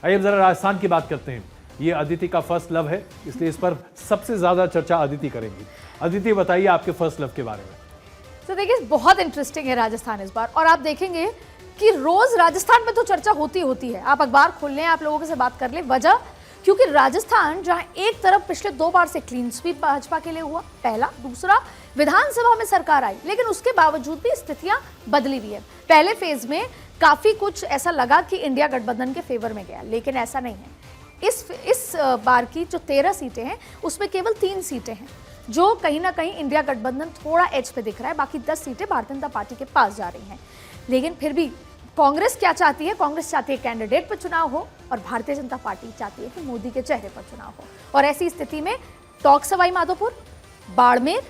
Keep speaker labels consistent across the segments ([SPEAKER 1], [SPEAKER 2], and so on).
[SPEAKER 1] आइए अब जरा राजस्थान की बात करते हैं। ये अदिति का फर्स्ट लव है, इसलिए इस पर सबसे ज्यादा चर्चा अदिति करेंगी। अदिति बताइए आपके फर्स्ट लव के बारे में।
[SPEAKER 2] तो देखिए बहुत इंटरेस्टिंग है राजस्थान इस बार, और आप देखेंगे कि रोज राजस्थान में तो चर्चा होती है। आप अखबार खोल लें, आप लोगों से बात कर लें, वजह क्योंकि राजस्थान जहां एक तरफ पिछले 2 बार से क्लीन स्वीप भाजपा के लिए हुआ, पहला, दूसरा विधानसभा में सरकार आई, लेकिन उसके बावजूद भी स्थितियां बदली हुई है। पहले फेज में काफी कुछ ऐसा लगा कि इंडिया गठबंधन के फेवर में गया, लेकिन ऐसा नहीं है। इस बार की जो 13 सीटें हैं उसमें केवल 3 सीटें हैं जो कहीं ना कहीं इंडिया गठबंधन थोड़ा एज पे दिख रहा है, बाकी 10 सीटें भारतीय जनता पार्टी के पास जा रही हैं। लेकिन फिर भी कांग्रेस क्या चाहती है? कांग्रेस चाहती है कैंडिडेट पर चुनाव हो, और भारतीय जनता पार्टी चाहती है कि मोदी के चेहरे पर चुनाव हो। और ऐसी स्थिति में टोंक सवाई माधोपुर, बाड़मेर,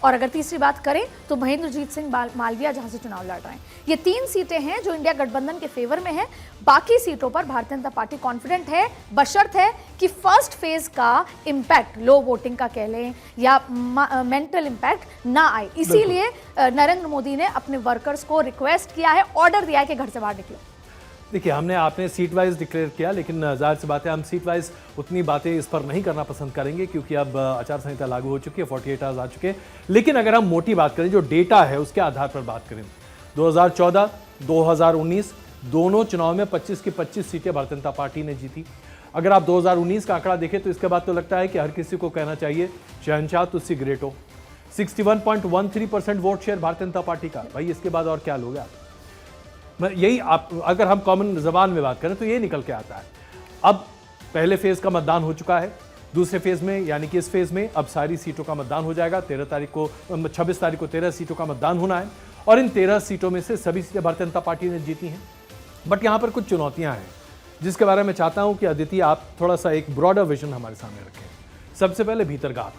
[SPEAKER 2] और अगर तीसरी बात करें तो महेंद्रजीत सिंह मालविया जहां से चुनाव लड़ रहे हैं। ये 3 सीटें हैं जो इंडिया गठबंधन के फेवर में है। बाकी सीटों पर भारतीय जनता पार्टी कॉन्फिडेंट है, बशर्त है कि फर्स्ट फेज का इंपैक्ट, लो वोटिंग का कह लें या मेंटल इंपैक्ट ना आए। इसीलिए नरेंद्र मोदी ने अपने वर्कर्स को रिक्वेस्ट किया है, ऑर्डर दिया है कि घर से बाहर निकलो।
[SPEAKER 1] देखिए, आपने सीट वाइज डिक्लेयर किया, लेकिन जाहिर सी बात है हम सीट वाइज उतनी बातें इस पर नहीं करना पसंद करेंगे, क्योंकि अब आचार संहिता लागू हो चुकी है, 48 आवर्स आ चुके हैं। लेकिन अगर हम मोटी बात करें, जो डेटा है उसके आधार पर बात करें, 2014, 2019 दोनों चुनाव में 25 की 25 सीटें भारतीय जनता पार्टी ने जीती। अगर आप 2019 का आंकड़ा देखें तो इसके बाद तो लगता है कि हर किसी को कहना चाहिए शहनशाह तुस्सी ग्रेट हो। 61.13% vote share Bharatiya Janata party का। भाई इसके बाद और क्या लोगे आप? यही आप अगर हम कॉमन जबान में बात करें तो ये निकल के आता है। अब पहले फेज का मतदान हो चुका है, दूसरे फेज में यानी कि इस फेज में अब सारी सीटों का मतदान हो जाएगा। 26 तारीख को 13 सीटों का मतदान होना है, और इन 13 सीटों में से सभी सीटें भारतीय जनता पार्टी ने जीती हैं। बट यहाँ पर कुछ चुनौतियाँ हैं जिसके बारे में चाहता हूँ कि अदिति आप थोड़ा सा एक ब्रॉडर विजन हमारे सामने रखें। सबसे पहले भीतरघात,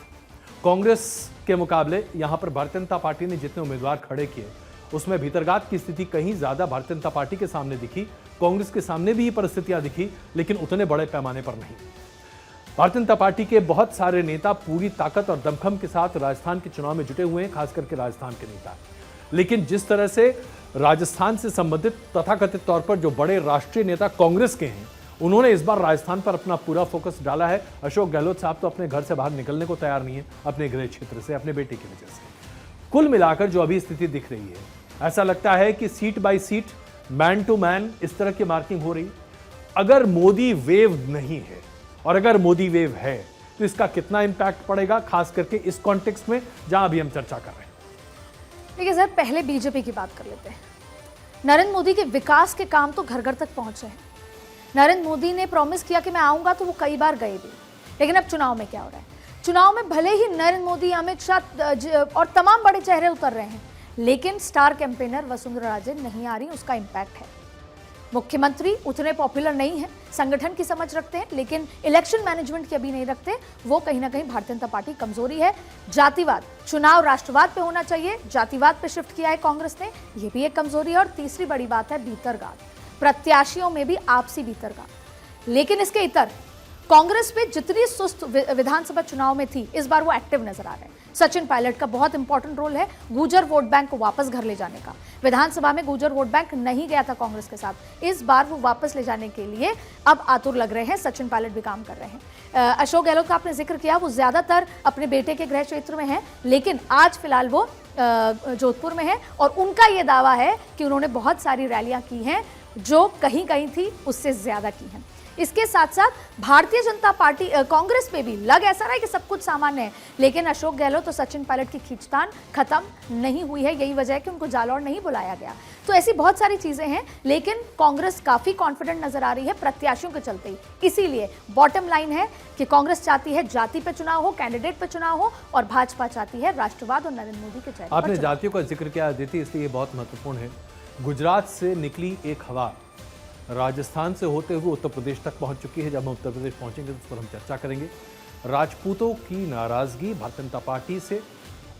[SPEAKER 1] कांग्रेस के मुकाबले यहाँ पर भारतीय जनता पार्टी ने जितने उम्मीदवार खड़े किए उसमें भीतरघात की स्थिति कहीं ज्यादा भारतीय जनता पार्टी के सामने दिखी। कांग्रेस के सामने भी ये परिस्थितियां दिखी, लेकिन उतने बड़े पैमाने पर नहीं। भारतीय जनता पार्टी के बहुत सारे नेता पूरी ताकत और दमखम के साथ राजस्थान के चुनाव में जुटे हुए हैं, खास करके राजस्थान के नेता। लेकिन जिस तरह से राजस्थान से संबंधित तथाकथित तौर पर जो बड़े राष्ट्रीय नेता कांग्रेस के हैं, उन्होंने इस बार राजस्थान पर अपना पूरा फोकस डाला है। अशोक गहलोत साहब तो अपने घर से बाहर निकलने को तैयार नहीं है, अपने गृह क्षेत्र से, अपने बेटे की वजह से। कुल मिलाकर जो अभी स्थिति दिख रही है, ऐसा लगता है कि seat by seat, man to man इस तरह की मार्किंग हो रही। अगर मोदी वेव नहीं है और अगर मोदी वेव है तो इसका कितना इंपैक्ट पड़ेगा, खास करके इस कॉन्टेक्स्ट में जहां अभी हम चर्चा कर रहे हैं।
[SPEAKER 2] देखिए सर, पहले बीजेपी की बात कर लेते हैं। नरेंद्र मोदी के विकास के काम तो घर घर तक पहुंचे हैं। नरेंद्र मोदी ने प्रॉमिस किया कि मैं आऊंगा, तो वो कई बार गए भी। लेकिन अब चुनाव में क्या हो रहा है? चुनाव में भले ही नरेंद्र मोदी, अमित शाह और तमाम बड़े चेहरे उतर रहे हैं, लेकिन स्टार कैंपेनर वसुंधरा राजे नहीं आ रही, उसका इंपैक्ट है। मुख्यमंत्री उतने पॉपुलर नहीं है, संगठन की समझ रखते हैं लेकिन इलेक्शन मैनेजमेंट की अभी नहीं रखते। वो कहीं ना कहीं भारतीय जनता पार्टी कमजोरी है। जातिवाद, चुनाव राष्ट्रवाद पे होना चाहिए, जातिवाद पे शिफ्ट किया है कांग्रेस ने, ये भी एक कमजोरी है। और तीसरी बड़ी बात है भीतरघात, प्रत्याशियों में भी आपसी भीतरघात। लेकिन इसके इतर कांग्रेस पे जितनी सुस्त विधानसभा चुनाव में थी, इस बार वो एक्टिव नजर आ रहे हैं। सचिन पायलट का बहुत इंपॉर्टेंट रोल है गुर्जर वोट बैंक को वापस घर ले जाने का। विधानसभा में गुर्जर वोट बैंक नहीं गया था कांग्रेस के साथ, इस बार वो वापस ले जाने के लिए अब आतुर लग रहे हैं। सचिन पायलट भी काम कर रहे हैं। अशोक गहलोत का आपने जिक्र किया, वो ज्यादातर अपने बेटे के गृह क्षेत्र में है, लेकिन आज फिलहाल वो जोधपुर में है। और उनका ये दावा है कि उन्होंने बहुत सारी रैलियां की हैं जो कहीं कहीं थी उससे ज्यादा की हैं। इसके साथ साथ भारतीय जनता पार्टी, कांग्रेस पे भी लग ऐसा रहा है कि सब कुछ सामान्य है, लेकिन अशोक गहलोत और सचिन पायलट की खींचतान खत्म नहीं हुई है। यही वजह है कि उनको जालौर नहीं बुलाया गया। तो ऐसी बहुत सारी चीजें हैं, लेकिन कांग्रेस काफी कॉन्फिडेंट नजर आ रही है प्रत्याशियों के चलते ही। इसीलिए बॉटम लाइन है कि कांग्रेस चाहती है जाति पे चुनाव हो, कैंडिडेट पे चुनाव हो, और भाजपा चाहती है राष्ट्रवाद और नरेंद्र मोदी के चेहरे।
[SPEAKER 1] आपने जातियों का जिक्र किया अदिति, इसलिए ये बहुत महत्वपूर्ण है। गुजरात से निकली एक हवा राजस्थान से होते हुए उत्तर प्रदेश तक पहुंच चुकी है। जब हम उत्तर प्रदेश पहुंचेंगे तो उस पर हम चर्चा करेंगे। राजपूतों की नाराजगी भारतीय जनता पार्टी से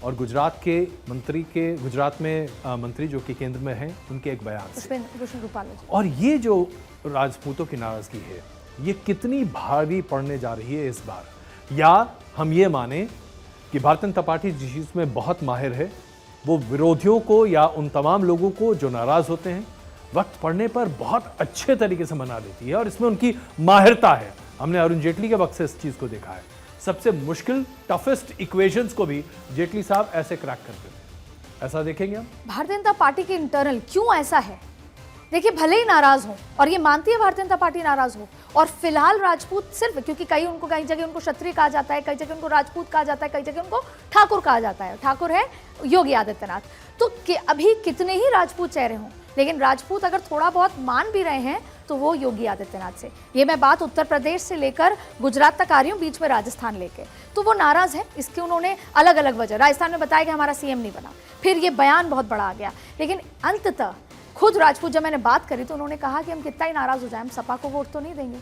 [SPEAKER 1] और गुजरात में मंत्री जो कि केंद्र में हैं, उनके एक बयान से, और ये जो राजपूतों की नाराजगी है, ये कितनी भारी पड़ने जा रही है इस बार। या हम ये माने कि भारतीय जनता पार्टी जिस चीज़ में बहुत माहिर है, वो विरोधियों को या उन तमाम लोगों को जो नाराज होते हैं वक्त पड़ने पर बहुत अच्छे तरीके से मना लेती है और इसमें उनकी माहिरता है। हमने अरुण जेटली के वक्त से इस चीज को देखा है। सबसे मुश्किल टफेस्ट इक्वेशंस को भी जेटली साहब ऐसे क्रैक करते थे। ऐसा देखेंगे हम।
[SPEAKER 2] भारतीय जनता पार्टी के इंटरनल क्यों ऐसा है? देखिए, भले ही नाराज हो, और ये मानती है भारतीय जनता पार्टी नाराज हो, और फिलहाल राजपूत सिर्फ क्योंकि कई जगह उनको क्षत्रिय कहा जाता है, कई जगह उनको राजपूत कहा जाता है, कई जगह उनको ठाकुर कहा जाता है। ठाकुर है योगी आदित्यनाथ। तो अभी कितने ही राजपूत चेहरे हों, लेकिन राजपूत अगर थोड़ा बहुत मान भी रहे हैं तो वो योगी आदित्यनाथ से। ये मैं बात उत्तर प्रदेश से लेकर गुजरात तक आ रही हूँ, बीच में राजस्थान लेके। तो वो नाराज है, इसके उन्होंने अलग अलग वजह। राजस्थान में बताया कि हमारा सीएम नहीं बना, फिर ये बयान बहुत बड़ा आ गया, लेकिन अंततः खुद राजपूत जब मैंने बात करी तो उन्होंने कहा कि हम कितना ही नाराज हो जाए, हम सपा को वोट तो नहीं देंगे,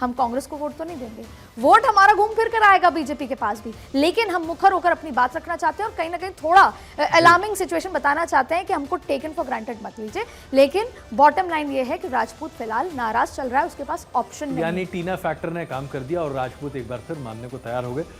[SPEAKER 2] हम कांग्रेस को वोट तो नहीं देंगे, वोट हमारा घूम फिर कर आएगा बीजेपी के पास भी, लेकिन हम मुखर होकर अपनी बात रखना चाहते हैं और कहीं ना कहीं थोड़ा अलार्मिंग सिचुएशन बताना चाहते हैं कि हमको टेकन फॉर ग्रांटेड मत लीजिए। लेकिन बॉटम लाइन ये है कि राजपूत फिलहाल नाराज चल रहा है, उसके पास ऑप्शन नहीं।
[SPEAKER 1] यानी टीना फैक्टर ने काम कर दिया और राजपूत एक बार फिर मानने को तैयार हो गए।